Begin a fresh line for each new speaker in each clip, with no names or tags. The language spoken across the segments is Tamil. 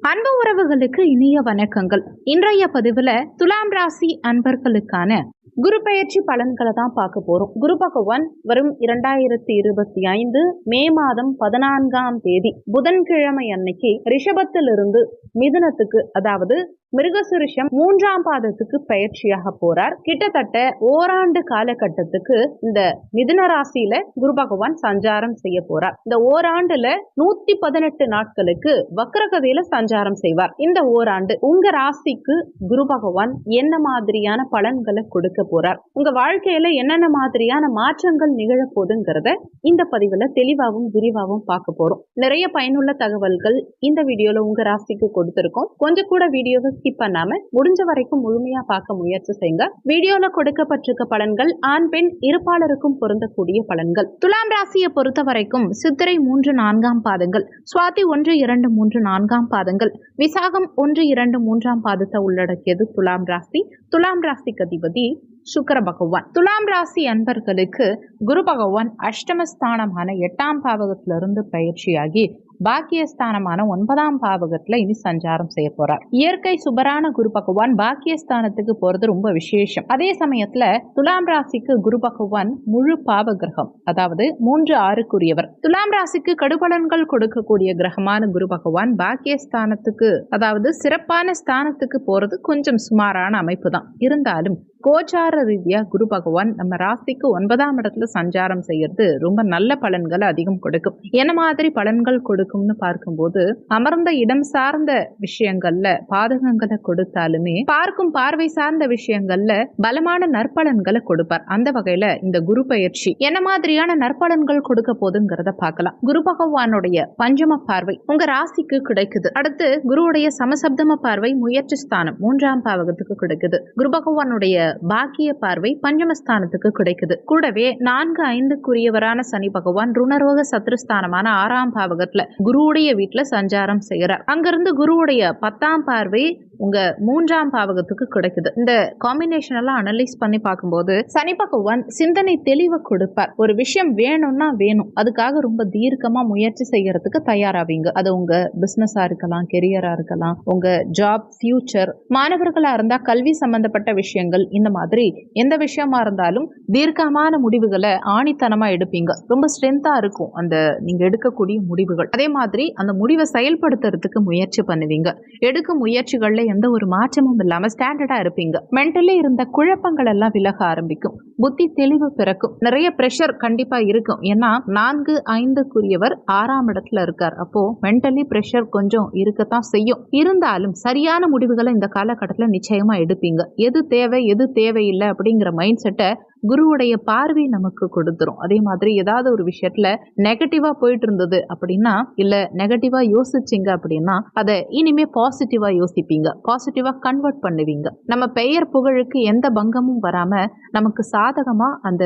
அன்பு உறவுகளுக்கு இனிய வணக்கங்கள். இன்றைய பதிவுல துலாம் ராசி அன்பர்களுக்கான குரு பெயர்ச்சி பலன்களை தான் பார்க்க போறோம். குரு பகவான் வரும் 2025 மே மாதம் 14ஆம் தேதி புதன்கிழமை அன்னைக்கு ரிஷபத்திலிருந்து மிதுனத்துக்கு, அதாவது மிருகசுரிஷம் 3ஆம் பாதத்துக்கு பயிற்சியாக போறார். கிட்டத்தட்ட ஓராண்டு காலகட்டத்துக்கு இந்த மிதுன ராசியில குரு பகவான் சஞ்சாரம் செய்ய போறார். இந்த ஓராண்டுல 118 நாட்களுக்கு வக்ரகதியில சஞ்சாரம் செய்வார். இந்த ஓராண்டு உங்க ராசிக்கு குரு பகவான் என்ன மாதிரியான பலன்களை கொடுக்க போறார், உங்க வாழ்க்கையில என்னென்ன மாதிரியான மாற்றங்கள் நிகழ போதுங்கிறத இந்த பதிவுல தெளிவாகவும் விரிவாகவும் பார்க்க போறோம். நிறைய பயனுள்ள தகவல்கள் இந்த வீடியோல உங்க ராசிக்கு கொடுத்திருக்கோம். கொஞ்சம் கூட வீடியோவை ஸ்கிப் பண்ணாம முடிஞ்ச வரைக்கும் முழுமையா பார்க்க முயற்சி செய்யுங்க. வீடியோல கொடுக்கப்பட்டிருக்க பலன்கள் ஆண் பெண் இருப்பாளருக்கும் பொருந்தக்கூடிய பலன்கள். துலாம் ராசியை பொறுத்த வரைக்கும் சித்திரை 3, 4ஆம் பாதங்கள், சுவாதி 1, 2, 3, 4ஆம் பாதங்கள், விசாகம் 1, 2, 3ஆம் பாதத்தை உள்ளடக்கியது துலாம் ராசி. துலாம் ராசிக்கு அதிபதி சுக்கிர பகவான். துலாம் ராசி அன்பர்களுக்கு குரு பகவான் அஷ்டமஸ்தானமான 8ஆம் பாவகத்திலிருந்து பயிற்சியாகி பாக்கியஸ்தானமான 9ஆம் பாவகத்துல இனி சஞ்சாரம் செய்ய போறார். இயற்கை சுபரான குரு பகவான் பாக்கியஸ்தானத்துக்கு போறது ரொம்ப விசேஷம். அதே சமயத்துல துலாம் ராசிக்கு குரு பகவான் முழு பாவ கிரகம், அதாவது 3, 6க்குரியவர். துலாம் ராசிக்கு கடுபலன்கள் கொடுக்கக்கூடிய கிரகமான குரு பகவான் பாக்கியஸ்தானத்துக்கு, அதாவது சிறப்பான ஸ்தானத்துக்கு போறது கொஞ்சம் சுமாரான அமைப்பு தான். இருந்தாலும் கோச்சார ரீதியா குரு பகவான் நம்ம ராசிக்கு 9ஆம் இடத்துல சஞ்சாரம் செய்யறது ரொம்ப நல்ல பலன்களை அதிகம் கொடுக்கும். என்ன மாதிரி பலன்கள் கொடுக்கும்னு பார்க்கும்போது, அமர்ந்த இடம் சார்ந்த விஷயங்கள்ல பாதகங்களை கொடுத்தாலுமே பார்க்கும் பார்வை சார்ந்த விஷயங்கள்ல பலமான நற்பலன்களை கொடுப்பார். அந்த வகையில இந்த குரு பயிற்சி என்ன மாதிரியான நற்பலன்கள் கொடுக்க போதுங்கிறத பார்க்கலாம். குரு பகவானுடைய பஞ்சம பார்வை உங்க ராசிக்கு கிடைக்குது. அடுத்து குருவுடைய சமசப்தம பார்வை முயற்சி ஸ்தானம் 3ஆம் பாவகத்துக்கு கிடைக்குது. குரு பகவானுடைய பாக்கிய பார்வை பஞ்சமஸ்தானத்துக்கு கிடைக்குது. கூடவே 4, 5க்குரியவரான சனி பகவான் ருணரோக சத்ருஸ்தானமான 6ஆம் பாவகத்துல குருவுடைய வீட்டுல சஞ்சாரம் செய்யறார். அங்கிருந்து குருவுடைய 10ஆம் பார்வை உங்க 3ஆம் பாவகத்துக்கு கிடைக்குது. இந்த காம்பினேஷன் எல்லாம் அனலைஸ் பண்ணி பார்க்கும்போது சனி பகவான் சிந்தனை தெளிவை கொடுப்பார். ஒரு விஷயம் வேணும்னா வேணும், அதுக்காக ரொம்ப தீர்க்கமா முயற்சி செய்யறதுக்கு தயாராவீங்க. அது உங்க பிசினஸா இருக்கலாம், கெரியரா இருக்கலாம், உங்க ஜாப், ஃபியூச்சர், மாணவர்களா இருந்தா கல்வி சம்பந்தப்பட்ட விஷயங்கள், இந்த மாதிரி எந்த விஷயமா இருந்தாலும் தீர்க்கமான முடிவுகளை ஆணித்தனமா எடுப்பீங்க. ரொம்ப ஸ்ட்ரென்த்தா இருக்கும் அந்த நீங்க எடுக்கக்கூடிய முடிவுகள். அதே மாதிரி அந்த முடிவை செயல்படுத்துறதுக்கு முயற்சி பண்ணுவீங்க. எடுக்கும் முயற்சிகள்ல எந்த ஒரு மாற்றமும் இல்லாம ஸ்டாண்டர்டா இருப்பீங்க. மென்டலி இருந்த குழப்பங்கள் எல்லாம் விலக ஆரம்பிக்கும். புத்தி தெளிவு பிறக்கும். நிறைய பிரஷர் கண்டிப்பா இருக்கும். ஏன்னா 4, 5க்குரியவர் 6ஆம் இடத்துல இருக்கார். அப்போ மென்டலி பிரஷர் கொஞ்சம் இருக்கத்தான் செய்யும். இருந்தாலும் சரியான முடிவுகளை இந்த காலகட்டத்தில் நிச்சயமா எடுப்பீங்க. எது தேவை எது தேவையில்லை அப்படிங்கிற மைண்ட் செட்டை குருவுடைய பார்வை நமக்கு கொடுத்துரும். அதே மாதிரி ஏதாவது ஒரு விஷயத்துல நெகட்டிவா போயிட்டு இருந்தது அப்படின்னா, இல்ல நெகட்டிவா யோசிச்சிங்க அப்படின்னா அதை இனிமே பாசிட்டிவா யோசிப்பீங்க, பாசிட்டிவா கன்வெர்ட் பண்ணுவீங்க. நம்ம பெயர் புகழுக்கு எந்த பங்கமும் வராம நமக்கு சாதகமா அந்த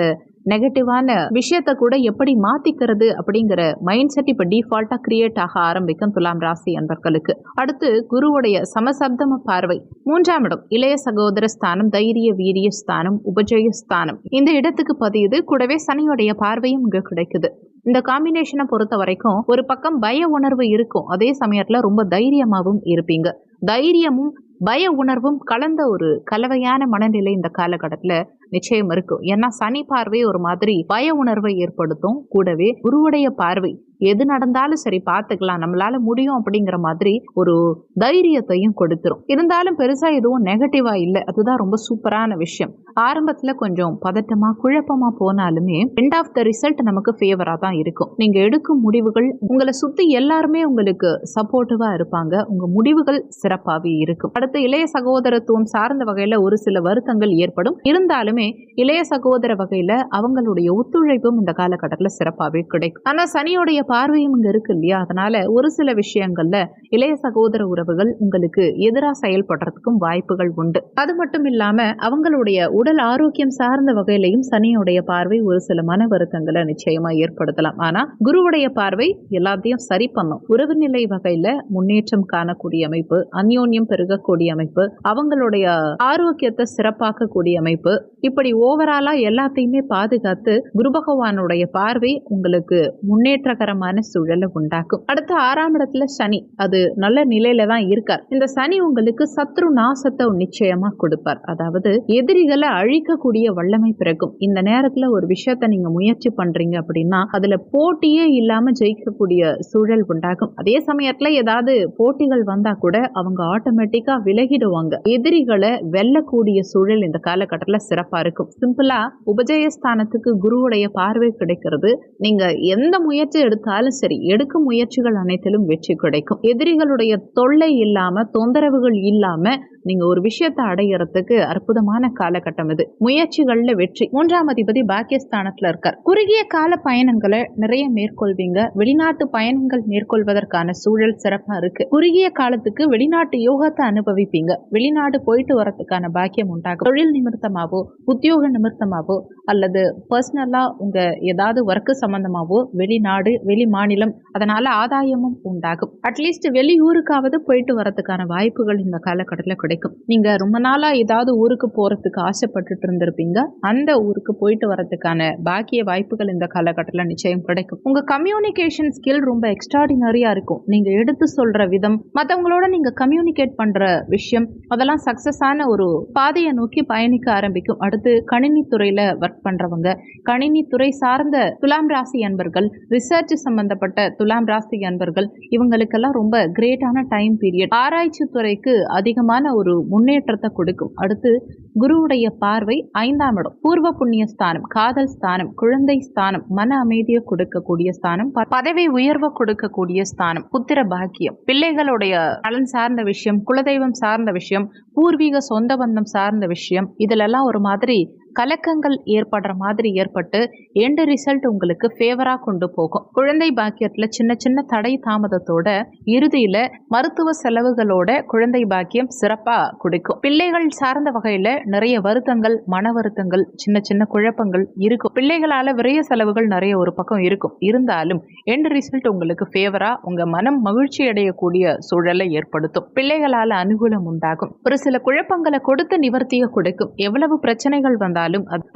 நெகட்டிவான விஷயத்த கூட எப்படி மாத்திக்கிறது அப்படிங்கிற மைண்ட் செட் இப்ப டிஃபால்ட்டா கிரியேட் ஆக ஆரம்பிக்கும் துலாம் ராசி அன்பர்களுக்கு. அடுத்து குருவுடைய சமசப்தம பார்வை 3ஆம் இடம், இளைய சகோதர ஸ்தானம், தைரிய வீரிய ஸ்தானம், உபஜய ஸ்தானம், இந்த இடத்துக்கு பதியுது. கூடவே சனியுடைய பார்வையும் இங்க கிடைக்குது. இந்த காம்பினேஷனை பொறுத்த வரைக்கும் ஒரு பக்கம் பய உணர்வு இருக்கும், அதே சமயத்துல ரொம்ப தைரியமாவும் இருப்பீங்க. தைரியமும் பய உணர்வும் கலந்த ஒரு கலவையான மனநிலை இந்த காலகட்டத்துல நிச்சயம் இருக்கும். ஏன்னா சனி பார்வை ஒரு மாதிரி பய உணர்வை ஏற்படுத்தும். கூடவே குருவுடைய பார்வை எது நடந்தாலும் சரி பார்த்துக்கலாம், நம்மளால முடியும் அப்படிங்கிற மாதிரி ஒரு தைரியத்தையும் கொடுத்துரும். இருந்தாலும் பெருசா எதுவும் நெகட்டிவா இல்லை, அதுதான் ரொம்ப சூப்பரான விஷயம். ஆரம்பத்துல கொஞ்சம் பதட்டமா குழப்பமா போனாலுமே எண்ட் ஆஃப் த ரிசல்ட் நமக்கு ஃபேவரா தான் இருக்கும். நீங்க எடுக்கும் முடிவுகள், உங்களை சுத்தி எல்லாருமே உங்களுக்கு சப்போர்ட்டிவா இருப்பாங்க. உங்க முடிவுகள் சிறப்பாகவே இருக்கும். அடுத்து இளைய சகோதரத்துவம் சார்ந்த வகையில ஒரு சில வருத்தங்கள் ஏற்படும். இருந்தாலுமே இளைய சகோதர வகையில அவங்களுடைய ஒத்துழைப்பும் இந்த காலகட்டத்துல சிறப்பாகவே கிடைக்கும். ஆனா சனியோடைய பார்வையும் இங்க இருக்கு இல்லையா, அதனால ஒரு சில விஷயங்கள்ல இளைய சகோதர உறவுகள் உங்களுக்கு எதிராக செயல்படுறதுக்கும் வாய்ப்புகள் உண்டு. அது மட்டும் இல்லாம அவங்களுடைய உடல் ஆரோக்கியம் சார்ந்த வகையிலையும் சனியுடைய பார்வை ஒரு சில மன வருத்தங்களை நிச்சயமா ஏற்படுத்தலாம். ஆனா குருவுடைய பார்வை எல்லாத்தையும் சரி பண்ணும். உறவு நிலை வகையில முன்னேற்றம் காணக்கூடிய அமைப்பு, அந்யோன்யம் பெருகக்கூடிய அமைப்பு, அவங்களுடைய ஆரோக்கியத்தை சிறப்பாக்கக்கூடிய அமைப்பு, இப்படி ஓவராலா எல்லாத்தையுமே பாதுகாத்து குரு பகவானுடைய பார்வை உங்களுக்கு முன்னேற்றகரமான மங்களகரமான சூழலை உண்டாக்கும். அடுத்து 6ஆம் இடத்துல சனி, அது நல்ல நிலையில தான் இருக்கார். இந்த சனி உங்களுக்கு சத்ரு நாசத்தை நிச்சயமா கொடுப்பார். அதாவது எதிரிகளை அழிக்கக்கூடிய வல்லமை பிறக்கும். இந்த நேரத்துல ஒரு விஷயத்த நீங்க முயற்சி பண்றீங்க அப்படின்னா அதுல போட்டியே இல்லாம ஜெயிக்கக்கூடிய சூழல் உண்டாகும். அதே சமயத்துல ஏதாவது போட்டிகள் வந்தா கூட அவங்க ஆட்டோமேட்டிக்கா விலகிடுவாங்க. எதிரிகளை வெல்லக்கூடிய சூழல் இந்த காலகட்டத்துல சிறப்பா இருக்கும். சிம்பிளா உபஜயஸ்தானத்துக்கு குருவுடைய பார்வை கிடைக்கிறது. நீங்க எந்த முயற்சி எடுத்தாலும் சரி, எடுக்கும் முயற்சிகள் அனைத்திலும் வெற்றி கிடைக்கும். எதிரிகளுடைய தொல்லை இல்லாம, தொந்தரவுகள் இல்லாம நீங்க ஒரு விஷயத்தை அடையறதுக்கு அற்புதமான காலகட்டம் இது. முயற்சிகள்ல வெற்றி. 3ஆம் அதிபதி பாக்கியஸ்தானத்துல இருக்கார். குறுகிய கால பயணங்களை நிறைய மேற்கொள்வீங்க. வெளிநாட்டு பயணங்கள் மேற்கொள்வதற்கான சூழல் சிறப்பா இருக்கு. குறுகிய காலத்துக்கு வெளிநாட்டு யோகத்தை அனுபவிப்பீங்க. வெளிநாடு போயிட்டு வரதுக்கான பாக்கியம் உண்டாகும். தொழில் நிமித்தமாவோ, உத்தியோக நிமித்தமாவோ, அல்லது பர்சனலா உங்க ஏதாவது ஒர்க்கு சம்பந்தமாவோ வெளிநாடு, வெளி மாநிலம், அதனால ஆதாயமும் உண்டாகும். அட்லீஸ்ட் வெளியூருக்காவது போயிட்டு வரதுக்கான வாய்ப்புகள் இந்த காலகட்டத்தில் கிடைக்கும். நீங்க ரொம்ப நாளா ஏதாவது ஊருக்கு போறதுக்கு ஆசைப்பட்டுட்டு இருந்திருப்பீங்க. அந்த ஊருக்கு போயிட்டு வரதுக்கான பாக்கிய வாய்ப்புகள் இந்த காலகட்டத்தில் நிச்சயம் கிடைக்கும். உங்க கம்யூனிகேஷன் ஸ்கில் ரொம்ப எக்ஸ்ட்ராடினரியா இருக்கும். நீங்க எடுத்து சொல்ற விதம், மற்றவங்களோட நீங்க கம்யூனிகேட் பண்ற விஷயம், அதெல்லாம் சக்சஸ் ஆன ஒரு பாதையை நோக்கி பயணிக்க ஆரம்பிக்கும். அடுத்து கணினி துறையில ஒர்க் பண்றவங்க, கணினி துறை சார்ந்த துலாம் ராசி அன்பர்கள், ரிசர்ச் சம்பந்தப்பட்ட துலாம் ராசி அன்பர்கள், இவங்களுக்கெல்லாம் ரொம்ப கிரேட்டான டைம் பீரியட். ஆராய்ச்சி துறைக்கு அதிகமான ஒரு முன்னேற்றத்தை கொடுக்கும். அடுத்து குருவுடைய பார்வை 5ஆம் இடம், பூர்வ புண்ணிய ஸ்தானம், காதல் ஸ்தானம், குழந்தை ஸ்தானம், மன அமைதியை கொடுக்கக்கூடிய ஸ்தானம், பதவி உயர்வை கொடுக்கக்கூடிய ஸ்தானம், புத்திர பாக்கியம், பிள்ளைகளுடைய நலன் சார்ந்த விஷயம், குலதெய்வம் சார்ந்த விஷயம், பூர்வீக சொந்த பந்தம் சார்ந்த விஷயம், இதுலெல்லாம் ஒரு மாதிரி கலக்கங்கள் ஏற்படுற மாதிரி ஏற்பட்டு எண்ட் ரிசல்ட் உங்களுக்கு ஃபேவரா கொண்டு போகும். குழந்தை பாக்கியத்துல சின்ன சின்ன தடை தாமதத்தோட இறுதியில மருத்துவ செலவுகளோட குழந்தை பாக்கியம் சிறப்பா கொடுக்கும். பிள்ளைகள் சார்ந்த வகையில நிறைய வருத்தங்கள், மன வருத்தங்கள், சின்ன சின்ன குழப்பங்கள் இருக்கும். பிள்ளைகளால விரைய செலவுகள் நிறைய ஒரு பக்கம் இருக்கும். இருந்தாலும் எண்ட் ரிசல்ட் உங்களுக்கு ஃபேவரா, உங்க மனம் மகிழ்ச்சி அடையக்கூடிய சூழலை ஏற்படுத்தும். பிள்ளைகளால அனுகூலம் உண்டாகும். ஒரு சில குழப்பங்களை கொடுத்து நிவர்த்தியை கொடுக்கும். எவ்வளவு பிரச்சனைகள் வந்தாலும்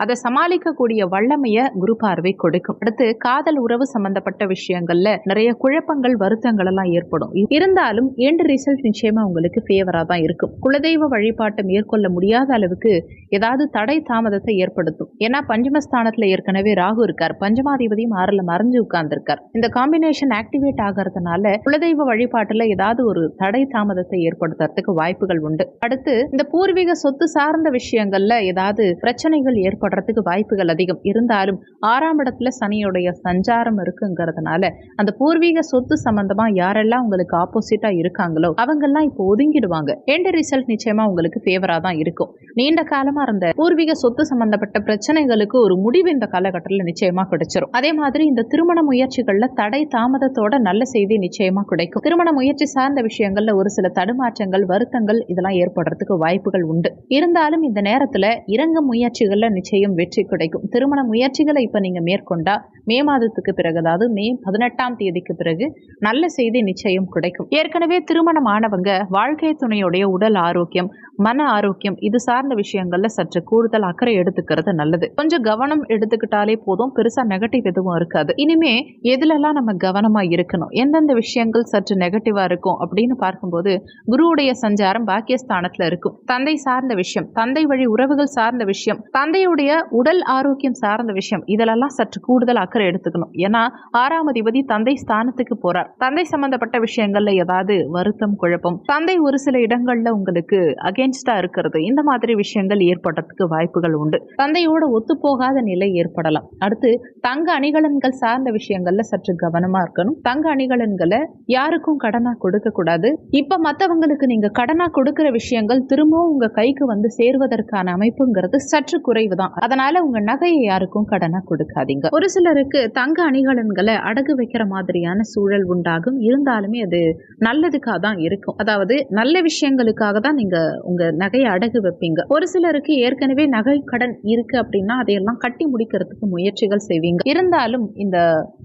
அதை சமாளிக்கக்கூடிய வல்லமைய குரு பார்வை கொடுக்கும். அடுத்து காதல் உறவு சம்பந்தப்பட்ட விஷயங்கள்ல நிறைய குழப்பங்கள், வருத்தங்கள் எல்லாம் ஏற்படும். இருந்தாலும் எண்ட் ரிசல்ட் நிச்சயமா உங்களுக்கு ஃபேவரா தான் இருக்கும். குலதெய்வ வழிபாட்டை மேற்கொள்ள முடியாத அளவுக்கு ஏதாவது தடை தாமதத்தை ஏற்படுத்தும். ஏன்னா பஞ்சமஸ்தானத்துல ஏற்கனவே ராகு இருக்கார், பஞ்சமாதிபதியும் 6ல மறைஞ்சு உட்கார்ந்துருக்கார். இந்த காம்பினேஷன் ஆக்டிவேட் ஆகிறதுனால குலதெய்வ வழிபாட்டுல ஏதாவது ஒரு தடை தாமதத்தை ஏற்படுத்துறதுக்கு வாய்ப்புகள் உண்டு. அடுத்து இந்த பூர்வீக சொத்து சார்ந்த விஷயங்கள்ல ஏதாவது பிரச்சனைகள் ஏற்படுறதுக்கு வாய்ப்புகள் அதிகம். இருந்தாலும் 6ஆம் இடத்துல சனியுடைய சஞ்சாரம் இருக்குங்கிறதுனால அந்த பூர்வீக சொத்து சம்பந்தமா யாரெல்லாம் உங்களுக்கு ஆப்போசிட்டா இருக்காங்களோ அவங்கெல்லாம் இப்போ ஒதுங்கிடுவாங்க. எண்ட் ரிசல்ட் நிச்சயமா உங்களுக்கு ஃபேவரா தான் இருக்கும். நீண்ட காலமா இருந்த பூர்வீக சொத்து சம்பந்தப்பட்ட பிரச்சனைகளுக்கு ஒரு முடிவு இந்த காலகட்டத்தில் நிச்சயமா கிடைச்சிரும். அதே மாதிரி இந்த திருமண முயற்சிகள்ல தடை தாமதத்தோட நல்ல செய்தி நிச்சயமா கிடைக்கும். திருமண முயற்சி சார்ந்த விஷயங்கள்ல ஒரு சில தடுமாற்றங்கள், வருத்தங்கள் இதெல்லாம் ஏற்படுறதுக்கு வாய்ப்புகள் உண்டு. இருந்தாலும் இந்த நேரத்துல இறங்க முயற்சிகள்ல நிச்சயம் வெற்றி கிடைக்கும். திருமண முயற்சிகளை இப்ப நீங்க மேற்கொண்டா மே மாதத்துக்கு பிறகு, அதாவது மே 18ஆம் தேதிக்கு பிறகு நல்ல செய்தி நிச்சயம் கிடைக்கும். ஏற்கனவே திருமணம் ஆனவங்க வாழ்க்கை துணையுடைய உடல் ஆரோக்கியம், மன ஆரோக்கியம் இது சார்ந்த விஷயங்கள்ல சற்று கூடுதல் அக்கறை எடுத்துக்கிறது நல்லது. கொஞ்சம் கவனம் எடுத்துக்கிட்டாலே போதும், பெருசா நெகட்டிவ் எதுவும் இருக்காது. இனிமே எதுலெல்லாம் நம்ம கவனமா இருக்கணும், எந்தெந்த விஷயங்கள் சற்று நெகட்டிவா இருக்கும் அப்படின்னு பார்க்கும்போது குருவுடைய சஞ்சாரம் பாக்கியஸ்தானத்துல இருக்கும். தந்தை சார்ந்த விஷயம், தந்தை வழி உறவுகள் சார்ந்த விஷயம், தந்தையுடைய உடல் ஆரோக்கியம் சார்ந்த விஷயம், இதெல்லாம் சற்று கூடுதல் அக்கறை எடுத்துக்கணும். ஏன்னா 6ஆம் அதிபதி தந்தை ஸ்தானத்துக்கு போறார். தந்தை சம்பந்தப்பட்ட விஷயங்கள்ல ஏதாவது வருத்தம், குழப்பம், தந்தை ஒரு சில இடங்கள்ல உங்களுக்கு அகேன்ஸ்டா இருக்கிறது, இந்த மாதிரி விஷயங்கள் ஏற்படுறதுக்கு வாய்ப்புகள் உண்டு. தந்தையோட ஒத்து போகாத நிலை ஏற்படலாம். அடுத்து தங்க அணிகலன்கள் சார்ந்த விஷயங்கள்ல சற்று கவனமா இருக்கணும். தங்க அணிகலன்களை யாருக்கும் கடனா கொடுக்க கூடாது. இப்ப மத்தவங்களுக்கு நீங்க கடனா கொடுக்கிற விஷயங்கள் திரும்பவும் உங்க கைக்கு வந்து சேர்வதற்கான அமைப்புங்கிறது சற்று குறைவுதான். அதனால உங்க நகையை யாருக்கும் கடனா கொடுக்காதீங்க. ஒரு சிலருக்கு தங்க அணிகலன்களை அடகு வைக்கிற மாதிரியான சூழல் உண்டாகும். இருந்தாலுமே அது நல்லதுக்காக தான் இருக்கும். அதாவது நல்ல விஷயங்களுக்காக தான் நீங்க உங்க நகையை அடகு வைப்பீங்க. ஒரு சிலருக்கு ஏற்கனவே நகை கடன் இருக்கு அப்படின்னா அதையெல்லாம் கட்டி முடிக்கிறதுக்கு முயற்சிகள் செய்வீங்க. இருந்தாலும் இந்த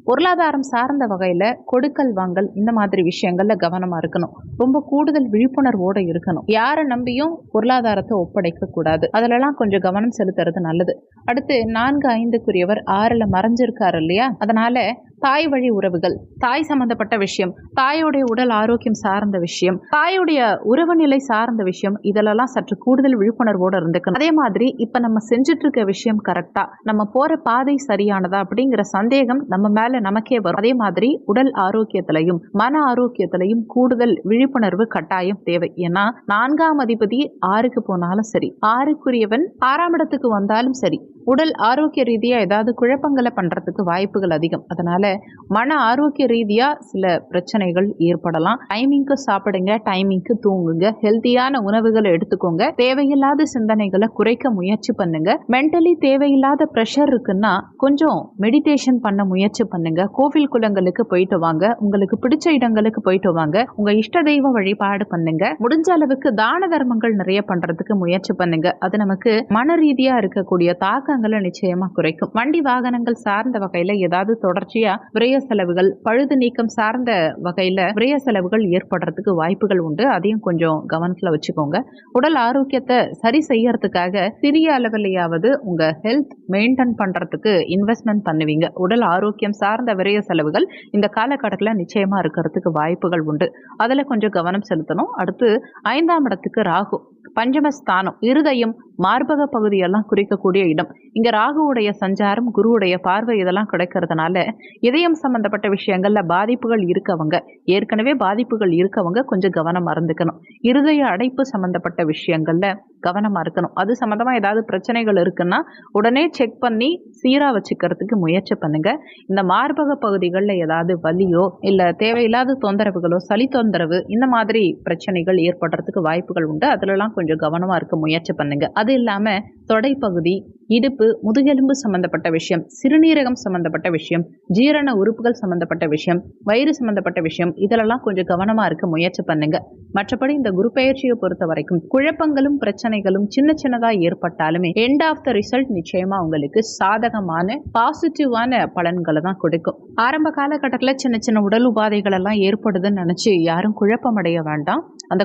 பொருளாதாரம் சார்ந்த வகையில கொடுக்கல் வாங்கல் இந்த மாதிரி விஷயங்கள்ல கவனமா இருக்கணும். ரொம்ப கூடுதல் விழிப்புணர்வோட இருக்கணும். யாரை நம்பியும் பொருளாதாரத்தை ஒப்படைக்க கூடாது. அதுலலாம் கொஞ்சம் கவனம் செலுத்துறது நல்லது. அடுத்து 4, 5க்குரியவர் 6ல மறைஞ்சிருக்காரு இல்லையா, அதனால தாய் வழி உறவுகள், தாய் சம்பந்தப்பட்ட விஷயம், தாயோடைய உடல் ஆரோக்கியம் சார்ந்த விஷயம், தாயோடைய உறவு நிலை சார்ந்த விஷயம், இதெல்லாம் சற்று கூடுதல் விழிப்புணர்வோடு இருந்துக்கணும். அதே மாதிரி இப்ப நம்ம செஞ்சுட்டு இருக்க விஷயம் கரெக்டா, நம்ம போற பாதை சரியானதா அப்படிங்கிற சந்தேகம் நம்ம மேல நமக்கே வரும். அதே மாதிரி உடல் ஆரோக்கியத்திலையும் மன ஆரோக்கியத்திலையும் கூடுதல் விழிப்புணர்வு கட்டாயம் தேவை. ஏன்னா 4ஆம் அதிபதி 6க்கு போனாலும் சரி, 6க்குரியவன் 6ஆம் இடத்துக்கு வந்தாலும் சரி, உடல் ஆரோக்கிய ரீதியா ஏதாவது குழப்பங்களை பண்றதுக்கு வாய்ப்புகள் அதிகம். அதனால மன ஆரோக்கிய ரீதியா சில பிரச்சனைகள் ஏற்படலாம். டைமிங்க்கு சாப்பிடுங்க, டைமிங்க்கு தூங்குங்க, ஹெல்த்தியான உணவுகளை எடுத்துக்கோங்க, தேவையில்லாத சிந்தனைகளை குறைக்க முயற்சி பண்ணுங்க. மென்டலி தேவையில்லாத ப்ரெஷர் இருக்குன்னா கொஞ்சம் மெடிடேஷன் பண்ண முயற்சி பண்ணுங்க. கோவில் குளங்களுக்கு போயிட்டு வாங்க, உங்களுக்கு பிடிச்ச இடங்களுக்கு போயிட்டு வாங்க, உங்க இஷ்ட தெய்வ வழிபாடு பண்ணுங்க. முடிஞ்ச அளவுக்கு தான தர்மங்கள் நிறைய பண்றதுக்கு முயற்சி பண்ணுங்க. அது நமக்கு மன ரீதியா இருக்கக்கூடிய தாக்கங்களை நிச்சயமா குறைக்கும். வண்டி வாகனங்கள் சார்ந்த வகையில ஏதாவது தொடர்ச்சியா விரய செலவுகள், பழுது நீக்கம் சார்ந்த வகையில விரய செலவுகள் ஏற்படுறதுக்கு வாய்ப்புகள் உண்டு. அதையும் கொஞ்சம் கவனத்துல வச்சுக்கோங்க. உடல் ஆரோக்கியத்தை சரி செய்யறதுக்காக சிறிய அளவிலேயாவது உங்க ஹெல்த் மெயின்டைன் பண்றதுக்கு இன்வெஸ்ட்மெண்ட் பண்ணுவீங்க. உடல் ஆரோக்கியம் சார்ந்த விரய செலவுகள் இந்த காலகட்டத்தில் நிச்சயமா இருக்கிறதுக்கு வாய்ப்புகள் உண்டு. அதுல கொஞ்சம் கவனம் செலுத்தணும். அடுத்து 5ஆம் இடத்துக்கு ராகு, பஞ்சமஸ்தானம், இருதயம், மார்பக பகுதியெல்லாம் குறிக்கக்கூடிய இடம். இங்க ராகுவுடைய சஞ்சாரம், குருவுடைய பார்வை இதெல்லாம் கிடைக்கிறதுனால இதயம் சம்பந்தப்பட்ட விஷயங்கள்ல பாதிப்புகள் இருக்கவங்க, ஏற்கனவே பாதிப்புகள் இருக்கவங்க கொஞ்சம் கவனமா இருந்துக்கணும். இருதய அடைப்பு சம்பந்தப்பட்ட விஷயங்கள்ல கவனமா இருக்கணும். அது சம்பந்தமா ஏதாவது பிரச்சனைகள் இருக்குன்னா உடனே செக் பண்ணி சீரா வச்சுக்கிறதுக்கு முயற்சி பண்ணுங்க. இந்த மார்பக பகுதிகளில் ஏதாவது வலியோ இல்ல தேவையில்லாத தொந்தரவுகளோ, சளி தொந்தரவு, இந்த மாதிரி பிரச்சனைகள் ஏற்படுறதுக்கு வாய்ப்புகள் உண்டு. அதுலலாம் கொஞ்சம் கவனமா இருக்க முயற்சி பண்ணுங்க. அது இல்லாம தொடைப்பகுதி, இடுப்பு, முதுகெலும்பு சம்பந்தப்பட்ட விஷயம், சிறுநீரகம் சம்பந்தப்பட்ட விஷயம், ஜீரண உறுப்புகள் சம்பந்தப்பட்ட விஷயம், வயிறு சம்பந்தப்பட்ட விஷயம், இதெல்லாம் கொஞ்சம் கவனமா இருக்க முயற்சி பண்ணுங்க. மற்றபடி இந்த குரு பெயர்ச்சியை பொறுத்த வரைக்கும் குழப்பங்களும் பிரச்சனைகளும் சின்ன சின்னதா ஏற்பட்டாலுமே எண்ட் ஆஃப் த ரிசல்ட் நிச்சயமா உங்களுக்கு சாதகமான பாசிட்டிவான பலன்களை தான் கொடுக்கும். ஆரம்ப காலகட்டத்தில் சின்ன சின்ன உடல் உபாதைகள் எல்லாம் ஏற்படுதுன்னு நினைச்சு யாரும் குழப்பம் அடைய வேண்டாம். அந்த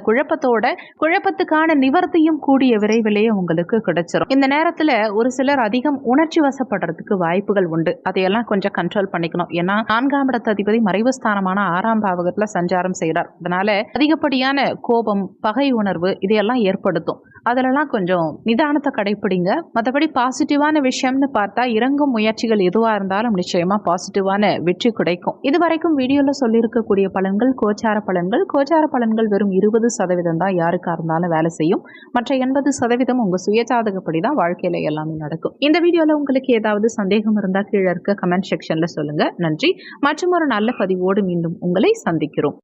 குழப்பத்துக்கான நிவர்த்தியும் கூடிய விரைவிலேயே உங்களுக்கு கிடைச்சிரும். இந்த நேரத்துல ஒரு சிலர் அதிகம் உணர்ச்சி வசப்படுறதுக்கு வாய்ப்புகள் உண்டு. அதையெல்லாம் கொஞ்சம் கண்ட்ரோல் பண்ணிக்கணும். ஏன்னா 4ஆம் இடத்து அதிபதி மறைவு ஸ்தானமான 6ஆம் பாவகத்துல சஞ்சாரம் செய்யறார். அதனால அதிகப்படியான கோபம், பகை உணர்வு இதையெல்லாம் ஏற்படுத்தும். அதுலலாம் கொஞ்சம் நிதானத்தை கடைப்பிடிங்க. மற்றபடி பாசிட்டிவான விஷயம்னு பார்த்தா இறங்கும் முயற்சிகள் எதுவா இருந்தாலும் நிச்சயமா பாசிட்டிவான வெற்றி கிடைக்கும். இதுவரைக்கும் வீடியோல சொல்லியிருக்கக்கூடிய பலன்கள் கோச்சார பலன்கள். கோச்சார பலன்கள் வெறும் 20% தான் யாருக்கா இருந்தாலும் வேலை செய்யும். மற்ற 80% உங்க சுயஜாதகப்படி தான் வாழ்க்கையில எல்லாமே நடக்கும். இந்த வீடியோல உங்களுக்கு ஏதாவது சந்தேகம் இருந்தா கீழே இருக்க கமெண்ட் செக்ஷன்ல சொல்லுங்க. நன்றி. மற்றும் ஒரு நல்ல பதிவோடு மீண்டும் உங்களை சந்திக்கிறோம்.